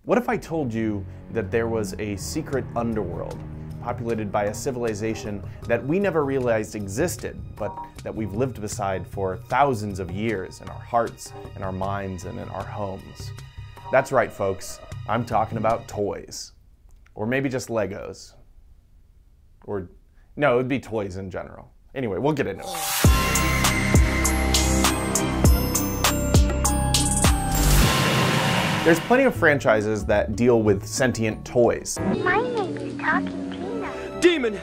What if I told you that there was a secret underworld populated by a civilization that we never realized existed, but that we've lived beside for thousands of years in our hearts, in our minds, and in our homes? That's right, folks. I'm talking about toys. Or maybe just Legos. Or, no, it would be toys in general. Anyway, we'll get into it. There's plenty of franchises that deal with sentient toys. My name's Talking Tina. Demon!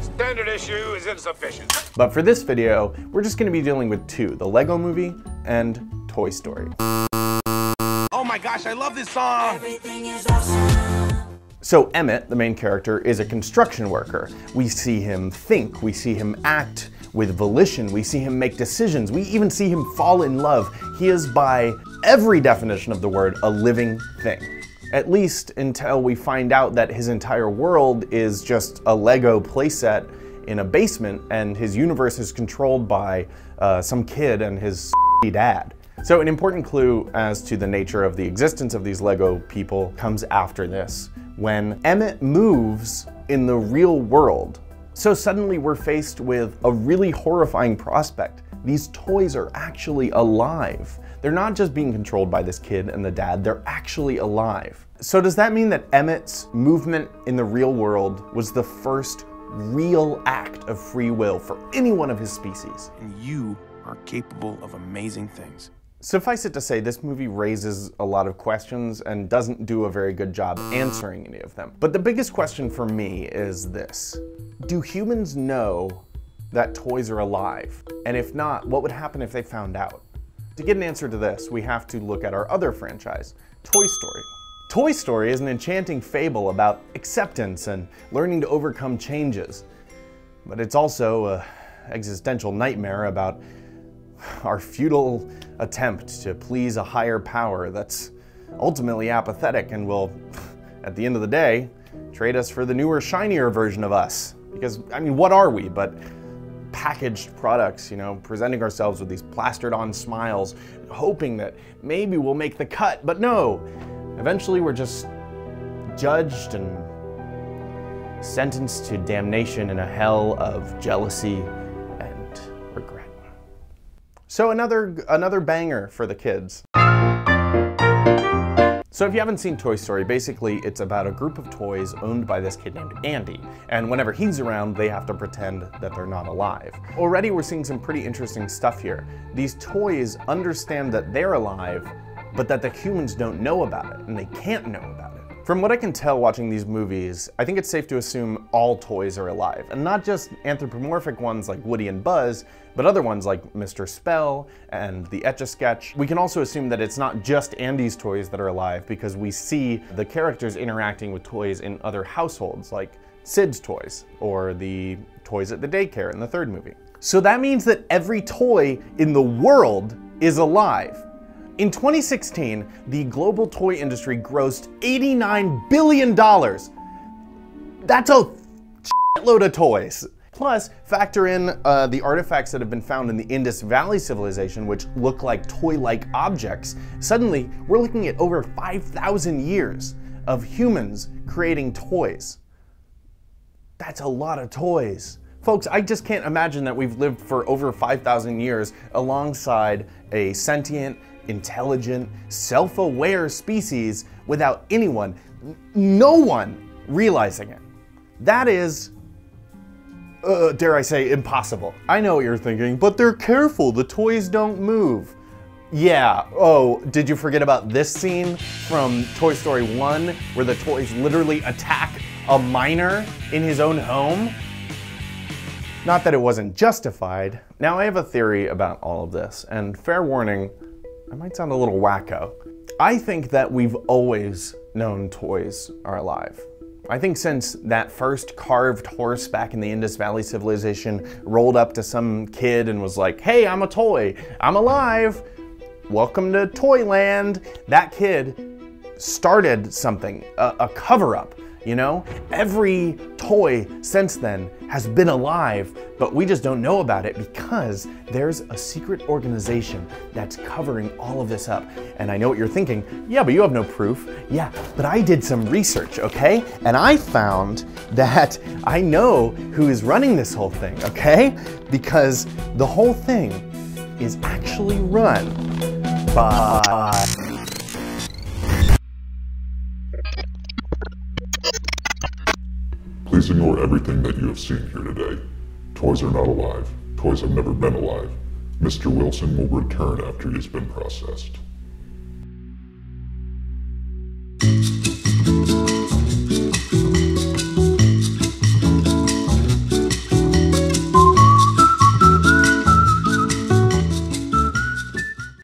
Standard issue is insufficient. But for this video, we're just gonna be dealing with two, the Lego Movie and Toy Story. Oh my gosh, I love this song! Everything is awesome. So Emmett, the main character, is a construction worker. We see him think, we see him act with volition, we see him make decisions, we even see him fall in love. He is, by every definition of the word, a living thing. At least until we find out that his entire world is just a Lego playset in a basement and his universe is controlled by some kid and his dad. So an important clue as to the nature of the existence of these Lego people comes after this, when Emmett moves in the real world. So suddenly we're faced with a really horrifying prospect. These toys are actually alive. They're not just being controlled by this kid and the dad, they're actually alive. So does that mean that Emmett's movement in the real world was the first real act of free will for any one of his species? And you are capable of amazing things. Suffice it to say, this movie raises a lot of questions and doesn't do a very good job answering any of them. But the biggest question for me is this: do humans know that toys are alive? And if not, what would happen if they found out? To get an answer to this, we have to look at our other franchise, Toy Story. Toy Story is an enchanting fable about acceptance and learning to overcome changes. But it's also an existential nightmare about our futile attempt to please a higher power that's ultimately apathetic and will, at the end of the day, trade us for the newer, shinier version of us. Because, I mean, what are we but packaged products, you know, presenting ourselves with these plastered on smiles, hoping that maybe we'll make the cut, but no. Eventually we're just judged and sentenced to damnation in a hell of jealousy and regret. So another banger for the kids. So if you haven't seen Toy Story, basically it's about a group of toys owned by this kid named Andy. And whenever he's around, they have to pretend that they're not alive. Already we're seeing some pretty interesting stuff here. These toys understand that they're alive, but that the humans don't know about it, and they can't know about it. From what I can tell watching these movies, I think it's safe to assume all toys are alive, and not just anthropomorphic ones like Woody and Buzz, but other ones like Mr. Spell and the Etch-a-Sketch. We can also assume that it's not just Andy's toys that are alive, because we see the characters interacting with toys in other households, like Sid's toys, or the toys at the daycare in the third movie. So that means that every toy in the world is alive. In 2016, the global toy industry grossed $89 billion. That's a shitload of toys. Plus, factor in the artifacts that have been found in the Indus Valley civilization, which look like toy-like objects. Suddenly, we're looking at over 5,000 years of humans creating toys. That's a lot of toys. Folks, I just can't imagine that we've lived for over 5,000 years alongside a sentient, intelligent, self-aware species without anyone, no one, realizing it. That is, dare I say, impossible. I know what you're thinking, but they're careful, the toys don't move. Yeah, oh, did you forget about this scene from Toy Story 1, where the toys literally attack a miner in his own home? Not that it wasn't justified. Now, I have a theory about all of this, and fair warning, I might sound a little wacko. I think that we've always known toys are alive. I think since that first carved horse back in the Indus Valley civilization rolled up to some kid and was like, hey, I'm a toy, I'm alive, welcome to Toyland, that kid started something, a cover-up. you know? Every toy since then has been alive, but we just don't know about it because there's a secret organization that's covering all of this up. And I know what you're thinking, yeah, but you have no proof. Yeah, but I did some research, okay? And I found that I know who is running this whole thing, okay? Because the whole thing is actually run by... Please ignore everything that you have seen here today. Toys are not alive. Toys have never been alive. Mr. Wilson will return after he has been processed.